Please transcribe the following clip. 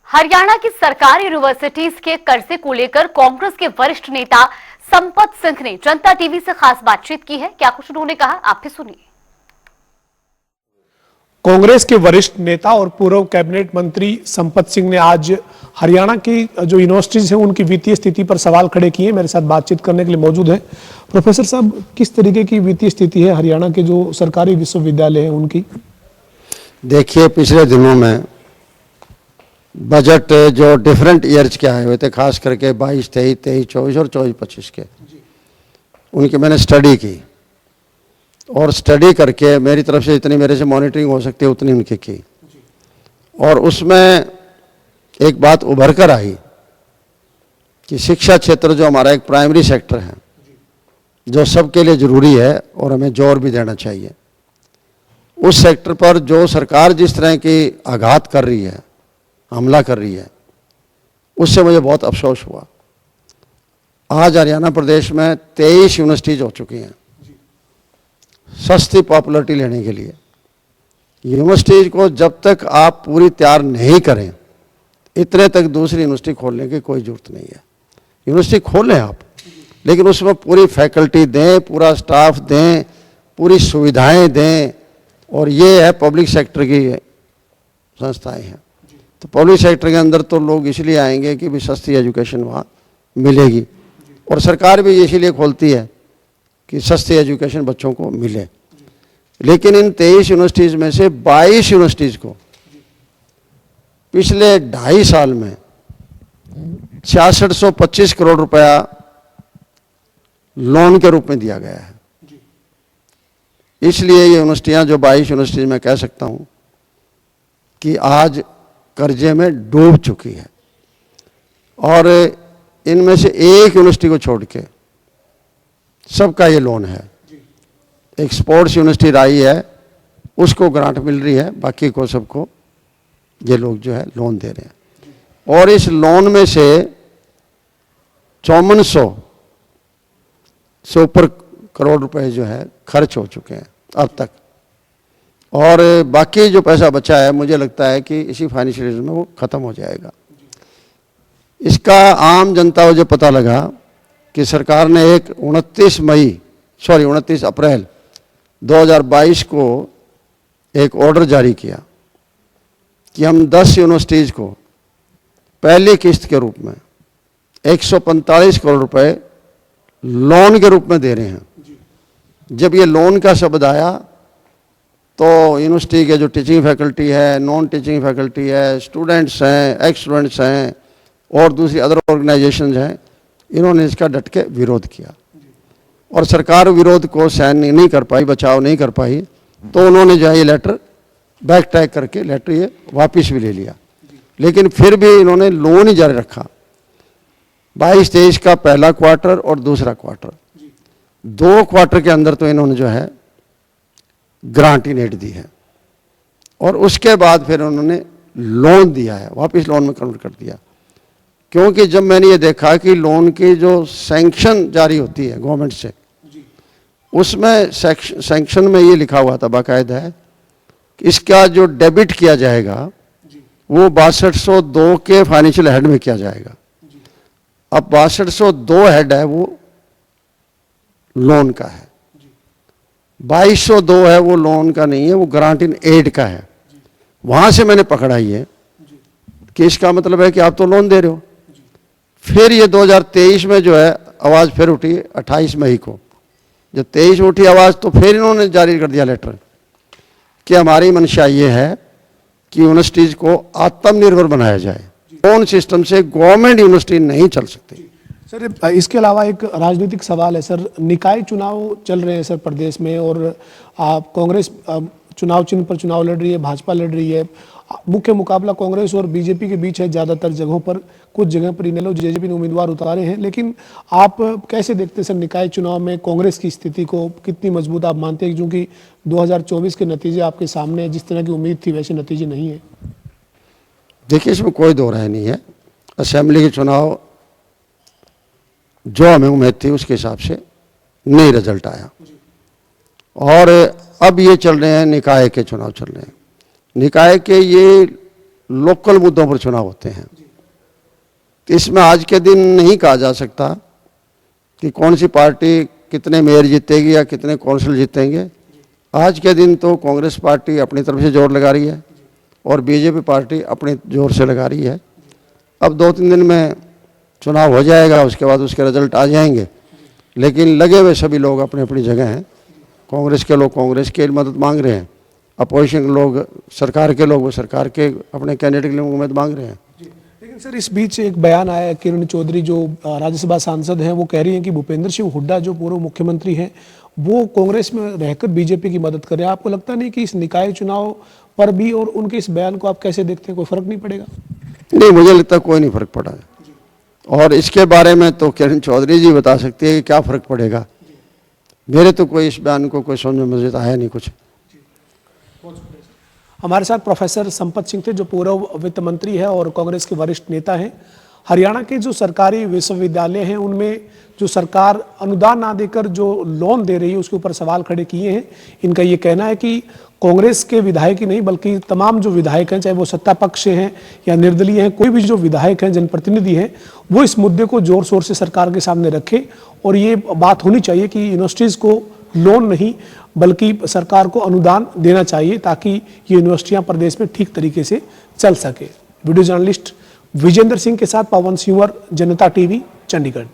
हरियाणा की सरकारी यूनिवर्सिटीज के कर्जे को लेकर कांग्रेस के वरिष्ठ नेता संपत सिंह ने जनता टीवी से खास बातचीत की है। क्या कुछ उन्होंने कहा, आप भी सुनिए। कांग्रेस के वरिष्ठ नेता और पूर्व कैबिनेट मंत्री संपत सिंह ने आज हरियाणा की जो यूनिवर्सिटीज हैं उनकी वित्तीय स्थिति पर सवाल खड़े किए। मेरे साथ बातचीत करने के लिए मौजूद है प्रोफेसर साहब। किस तरीके की वित्तीय स्थिति है हरियाणा के जो सरकारी विश्वविद्यालय हैं उनकी? देखिए, पिछले दिनों में बजट जो डिफरेंट ईयर्स के आए हुए थे, खास करके 22, 23, 24 और 24-25 के, उनकी मैंने स्टडी की और स्टडी करके मेरी तरफ से जितनी मेरे से मॉनिटरिंग हो सकती है उतनी उनकी की। और उसमें एक बात उभर कर आई कि शिक्षा क्षेत्र जो हमारा एक प्राइमरी सेक्टर है, जो सबके लिए ज़रूरी है और हमें जोर भी देना चाहिए, उस सेक्टर पर जो सरकार जिस तरह की आघात कर रही है, हमला कर रही है, उससे मुझे बहुत अफसोस हुआ। आज हरियाणा प्रदेश में 23 यूनिवर्सिटीज़ हो चुकी हैं सस्ती पॉपुलरिटी लेने के लिए। यूनिवर्सिटीज़ को जब तक आप पूरी तैयार नहीं करें, इतने तक दूसरी यूनिवर्सिटी खोलने की कोई ज़रूरत नहीं है। यूनिवर्सिटी खोलें आप, लेकिन उसमें पूरी फैकल्टी दें, पूरा स्टाफ दें, पूरी सुविधाएं दें। और ये है पब्लिक सेक्टर की संस्थाएं हैं, तो पब्लिक सेक्टर के अंदर तो लोग इसलिए आएंगे कि भी सस्ती एजुकेशन वहाँ मिलेगी, और सरकार भी इसीलिए खोलती है कि सस्ती एजुकेशन बच्चों को मिले। लेकिन इन 23 यूनिवर्सिटीज़ में से 22 यूनिवर्सिटीज़ को पिछले 2.5 साल में 6625 करोड़ रुपया लोन के रूप में दिया गया है। इसलिए ये यूनिवर्सिटियाँ जो 22 यूनिवर्सिटीज़ में कह सकता हूँ कि आज कर्जे में डूब चुकी है। और इनमें से एक यूनिवर्सिटी को छोड़ के सबका ये लोन है। एक स्पोर्ट्स यूनिवर्सिटी राई है, उसको ग्रांट मिल रही है, बाकी को सबको ये लोग जो है लोन दे रहे हैं। और इस लोन में से 5400 से ऊपर करोड़ रुपए जो है खर्च हो चुके हैं अब तक, और बाकी जो पैसा बचा है मुझे लगता है कि इसी फाइनेंशियल ईयर में वो ख़त्म हो जाएगा। इसका आम जनता को जो पता लगा कि सरकार ने एक 29 अप्रैल 2022 को एक ऑर्डर जारी किया कि हम 10 यूनिवर्सिटीज़ को पहली किस्त के रूप में 145 करोड़ रुपए लोन के रूप में दे रहे हैं। जब ये लोन का शब्द आया तो यूनिवर्सिटी के जो टीचिंग फैकल्टी है, नॉन टीचिंग फैकल्टी है, स्टूडेंट्स हैं, एक्स स्टूडेंट्स हैं और दूसरी अदर ऑर्गेनाइजेशंस हैं, इन्होंने इसका डट के विरोध किया। और सरकार विरोध को सहन नहीं कर पाई, बचाव नहीं कर पाई, तो उन्होंने जो है ये लेटर बैक ट्रैक करके लेटर ये वापस भी ले लिया। लेकिन फिर भी इन्होंने लोन ही जारी रखा। 22-23 का पहला क्वार्टर और दूसरा क्वार्टर, 2 क्वार्टर के अंदर तो इन्होंने जो है ग्रांट ही नेट दी है, और उसके बाद फिर उन्होंने लोन दिया है, वापस लोन में कन्वर्ट कर दिया। क्योंकि जब मैंने ये देखा कि लोन की जो सैंक्शन जारी होती है गवर्नमेंट से, उसमें सैंक्शन में ये लिखा हुआ था बाकायदा है कि इसका जो डेबिट किया जाएगा वो 6202 के फाइनेंशियल हेड में किया जाएगा। अब 6202 हेड है वो लोन का है, 2202 है वो लोन का नहीं है, वो ग्रांट इन एड का है। वहाँ से मैंने पकड़ा ये कि इसका मतलब है कि आप तो लोन दे रहे हो। फिर ये 2023 में जो है आवाज़ फिर उठी 28 मई को। जब 23 में उठी आवाज़ तो फिर इन्होंने जारी कर दिया लेटर कि हमारी मंशा ये है कि यूनिवर्सिटीज़ को आत्मनिर्भर बनाया जाए। लोन सिस्टम से गवर्नमेंट यूनिवर्सिटी नहीं चल सकती। सर, इसके अलावा एक राजनीतिक सवाल है सर। निकाय चुनाव चल रहे हैं सर प्रदेश में, और कांग्रेस चुनाव चिन्ह पर चुनाव लड़ रही है, भाजपा लड़ रही है। मुख्य मुकाबला कांग्रेस और बीजेपी के बीच है ज़्यादातर जगहों पर। कुछ जगह पर इनेलो जेजेपी ने उम्मीदवार उतारे हैं, लेकिन आप कैसे देखते हैं सर निकाय चुनाव में कांग्रेस की स्थिति को? कितनी मजबूत आप मानते हैं? क्योंकि 2024 के नतीजे आपके सामने है, जिस तरह की उम्मीद थी वैसे नतीजे नहीं है। देखिए, इसमें कोई दो राय नहीं है। असेंबली के चुनाव जो हमें उम्मीद थी उसके हिसाब से नहीं रिजल्ट आया, और अब ये चल रहे हैं निकाय के चुनाव चल रहे हैं। निकाय के ये लोकल मुद्दों पर चुनाव होते हैं। तो इसमें आज के दिन नहीं कहा जा सकता कि कौन सी पार्टी कितने मेयर जीतेगी या कितने कौंसिल जीतेंगे। आज के दिन तो कांग्रेस पार्टी अपनी तरफ से जोर लगा रही है और बीजेपी पार्टी अपने जोर से लगा रही है। अब 2-3 दिन में चुनाव हो जाएगा, उसके बाद उसके रिजल्ट आ जाएंगे, लेकिन लगे हुए सभी लोग अपनी अपनी जगह हैं। कांग्रेस के लोग कांग्रेस की मदद मांग रहे हैं, अपोजिशन के लोग, सरकार के लोग वो सरकार के अपने कैंडिडेट के लिए मदद मांग रहे हैं। लेकिन सर इस बीच एक बयान आया है, किरण चौधरी जो राज्यसभा सांसद हैं वो कह रही हैं कि भूपेंद्र सिंह हुड्डा जो पूर्व मुख्यमंत्री हैं वो कांग्रेस में रहकर बीजेपी की मदद कर रहे हैं। आपको लगता नहीं कि इस निकाय चुनाव पर भी और उनके इस बयान को आप कैसे देखते हैं, कोई फर्क नहीं पड़ेगा? नहीं, मुझे लगता है कोई नहीं फर्क पड़ा है, और इसके बारे में तो किरण चौधरी जी बता सकती है कि क्या फर्क पड़ेगा। मेरे तो कोई इस बयान को कोई समझ में मुझे तो आया नहीं कुछ। हमारे साथ प्रोफेसर संपत सिंह थे जो पूर्व वित्त मंत्री है और कांग्रेस के वरिष्ठ नेता हैं। हरियाणा के जो सरकारी विश्वविद्यालय हैं उनमें जो सरकार अनुदान ना देकर जो लोन दे रही है उसके ऊपर सवाल खड़े किए हैं। इनका ये कहना है कि कांग्रेस के विधायक ही नहीं बल्कि तमाम जो विधायक हैं, चाहे वो सत्ता पक्ष से हैं या निर्दलीय हैं, कोई भी जो विधायक हैं, जनप्रतिनिधि हैं, वो इस मुद्दे को जोर शोर से सरकार के सामने रखें और ये बात होनी चाहिए कि यूनिवर्सिटीज़ को लोन नहीं बल्कि सरकार को अनुदान देना चाहिए ताकि ये यूनिवर्सिटियां प्रदेश में ठीक तरीके से चल सके। वीडियो जर्नलिस्ट विजेंद्र सिंह के साथ पवन सिंह, जनता टीवी, चंडीगढ़।